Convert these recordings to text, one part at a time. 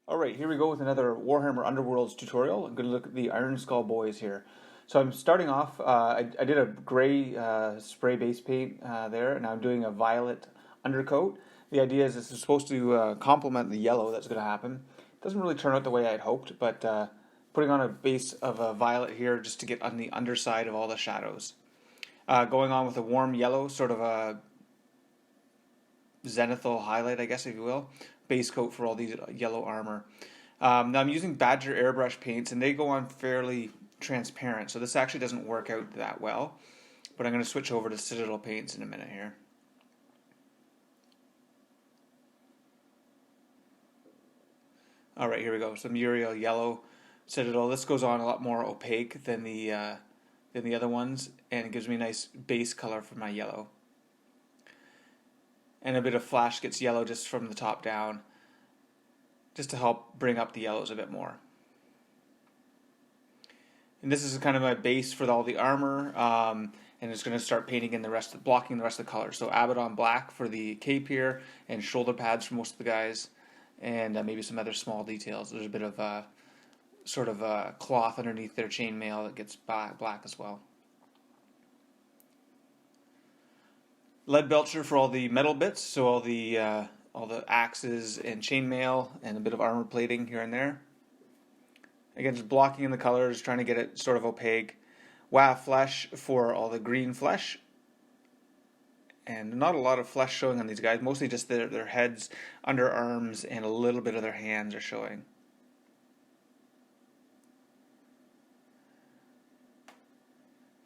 Alright, here we go with another Warhammer Underworlds tutorial. I'm going to look at the Ironskull boys here. So I'm starting off, I did a gray spray base paint there, and I'm doing a violet undercoat. The idea is this is supposed to complement the yellow that's going to happen. It doesn't really turn out the way I'd hoped, but putting on a base of a violet here just to get on the underside of all the shadows. Going on with a warm yellow, sort of a zenithal highlight, I guess if you will, base coat for all these yellow armor. Now I'm using Badger airbrush paints, and they go on fairly transparent, so this actually doesn't work out that well. But I'm going to switch over to Citadel paints in a minute here. All right, here we go. Some Uriel yellow Citadel. This goes on a lot more opaque than the other ones, and it gives me a nice base color for my yellow. And a bit of Flash gets yellow just from the top down, just to help bring up the yellows a bit more. And this is kind of my base for all the armor, and it's going to start painting in blocking the rest of the colors. So Abaddon black for the cape here, and shoulder pads for most of the guys, and maybe some other small details. There's a bit of sort of a cloth underneath their chainmail that gets black as well. Lead belcher for all the metal bits, so all the axes and chainmail and a bit of armor plating here and there. Again, just blocking in the colors, trying to get it sort of opaque. WAF flesh for all the green flesh. And not a lot of flesh showing on these guys, mostly just their heads, underarms, and a little bit of their hands are showing.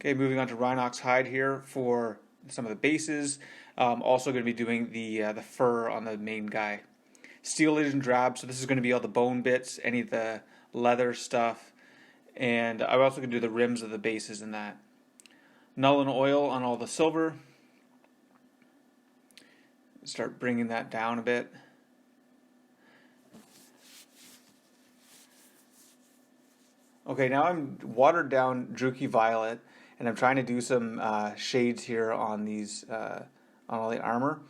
Okay, moving on to Rhinox hide here for some of the bases. Also going to be doing the fur on the main guy. Steel Legion drab, so this is going to be all the bone bits, any of the leather stuff, and I'm also going to do the rims of the bases in that. Null and oil on all the silver. Start bringing that down a bit. Okay, now I'm watered down Druchii Violet, and I'm trying to do some shades here on these on all the armor.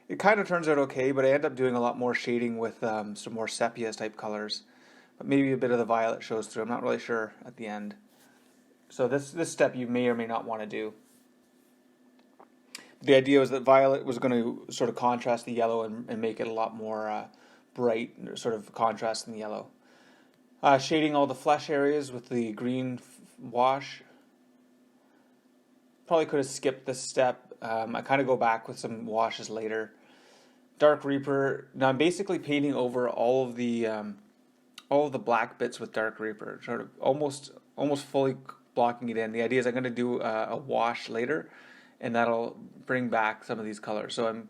It kind of turns out okay, but I end up doing a lot more shading with some more sepia type colors. But maybe a bit of the violet shows through. I'm not really sure at the end. So this step you may or may not want to do. The idea was that violet was going to sort of contrast the yellow and make it a lot more bright, sort of contrast in the yellow. Shading all the flesh areas with the green wash. Probably could have skipped this step. I kind of go back with some washes later. Dark Reaper. Now I'm basically painting over all of the black bits with Dark Reaper, sort of almost fully blocking it in. The idea is I'm going to do a wash later, and that'll bring back some of these colors. So I'm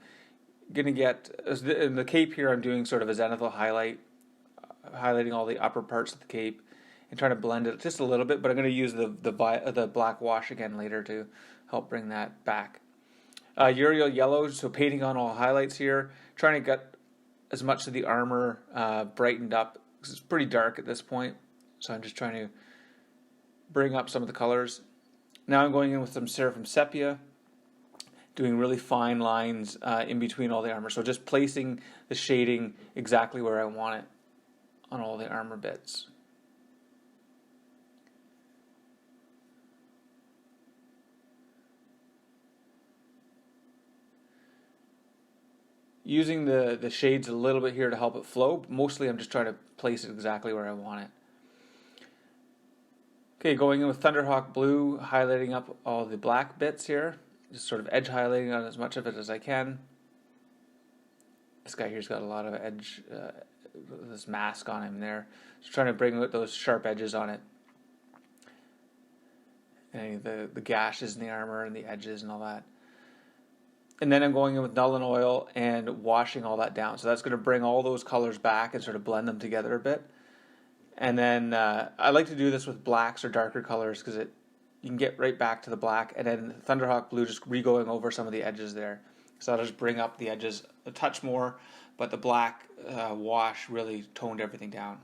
going to get in the cape here. I'm doing sort of a zenithal highlight, highlighting all the upper parts of the cape and trying to blend it just a little bit. But I'm going to use the black wash again later to help bring that back. Uriel yellow, so painting on all highlights here, trying to get as much of the armor brightened up, because it's pretty dark at this point, so I'm just trying to bring up some of the colors. Now I'm going in with some Seraphim Sepia, doing really fine lines in between all the armor, so just placing the shading exactly where I want it on all the armor bits. Using the shades a little bit here to help it flow. But mostly I'm just trying to place it exactly where I want it. Okay, going in with Thunderhawk Blue, highlighting up all the black bits here. Just sort of edge highlighting on as much of it as I can. This guy here's got a lot of edge, this mask on him there. Just trying to bring out those sharp edges on it. And the gashes in the armor and the edges and all that. And then I'm going in with Null and Oil and washing all that down. So that's going to bring all those colors back and sort of blend them together a bit. And then I like to do this with blacks or darker colors because you can get right back to the black. And then Thunderhawk Blue, just re-going over some of the edges there. So I'll just bring up the edges a touch more, but the black wash really toned everything down.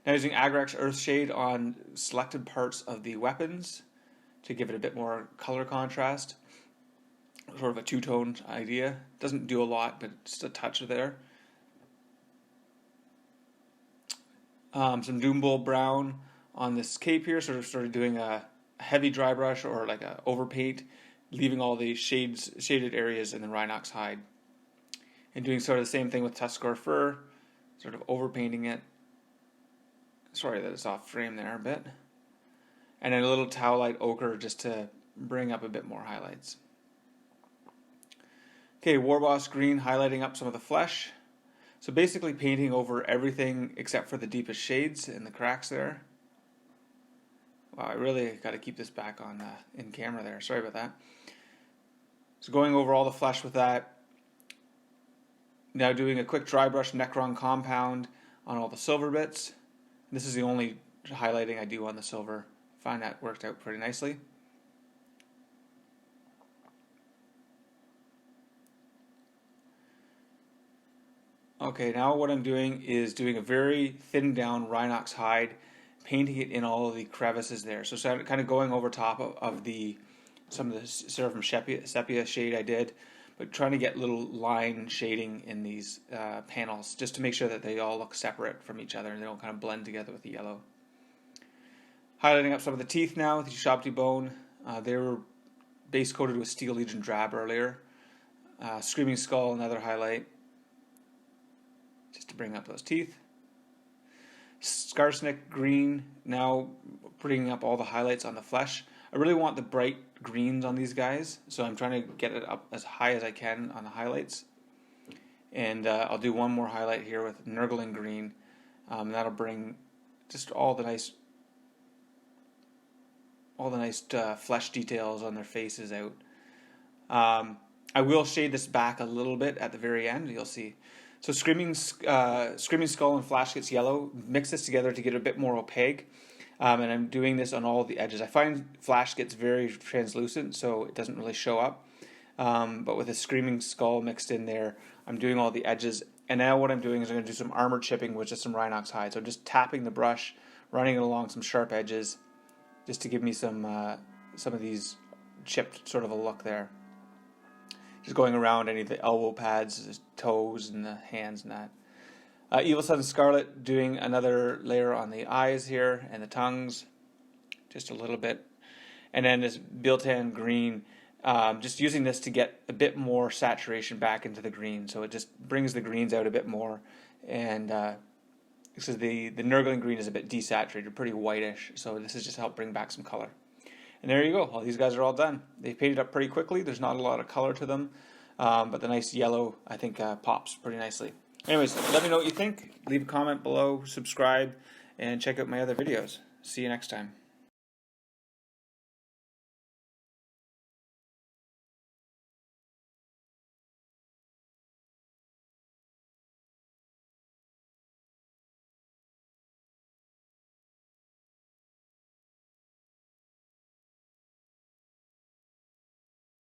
Now using Agrax Earthshade on selected parts of the weapons to give it a bit more color contrast. Sort of a two-tone idea. Doesn't do a lot, but just a touch there. some Doom Bull brown on this cape here, sort of doing a heavy dry brush or like a overpaint, leaving all the shaded areas in the Rhinox hide. And doing sort of the same thing with Tuscarora fur, sort of overpainting it. Sorry that it's off frame there a bit. And then a little Towelite ochre just to bring up a bit more highlights. Okay, Warboss green, highlighting up some of the flesh. So basically painting over everything except for the deepest shades and the cracks there. Wow, I really got to keep this back on in camera there. Sorry about that. So going over all the flesh with that. Now doing a quick dry brush Necron compound on all the silver bits. This is the only highlighting I do on the silver. I find that worked out pretty nicely. Okay, now what I'm doing is doing a very thinned down Rhinox hide, painting it in all of the crevices there. So kind of going over top of some of the Seraphim Sepia shade I did, but trying to get little line shading in these panels just to make sure that they all look separate from each other and they don't kind of blend together with the yellow. Highlighting up some of the teeth now with the Ushabti bone. They were base coated with Steel Legion drab earlier. Screaming Skull, another highlight, just to bring up those teeth. Skarsnik green, now bringing up all the highlights on the flesh. I really want the bright greens on these guys, so I'm trying to get it up as high as I can on the highlights. And I'll do one more highlight here with Nurgling green. That'll bring just all the nice flesh details on their faces out. I will shade this back a little bit at the very end, you'll see. So Screaming Skull and Flash gets yellow. Mix this together to get a bit more opaque. And I'm doing this on all the edges. I find Flash gets very translucent, so it doesn't really show up. But with a Screaming Skull mixed in there, I'm doing all the edges. And now what I'm doing is I'm going to do some armor chipping with just some Rhinox hide. So I'm just tapping the brush, running it along some sharp edges, just to give me some of these chipped sort of a look there. Just going around any of the elbow pads, the toes, and the hands and that. Evil Sun Scarlet doing another layer on the eyes here and the tongues, just a little bit. And then this Biltan green, just using this to get a bit more saturation back into the green. So it just brings the greens out a bit more. And so the Nurgling green is a bit desaturated, pretty whitish. So this has just helped bring back some color. And there you go. All these guys are all done. They painted up pretty quickly. There's not a lot of color to them. But the nice yellow, I think, pops pretty nicely. Anyways, let me know what you think. Leave a comment below, subscribe, and check out my other videos. See you next time.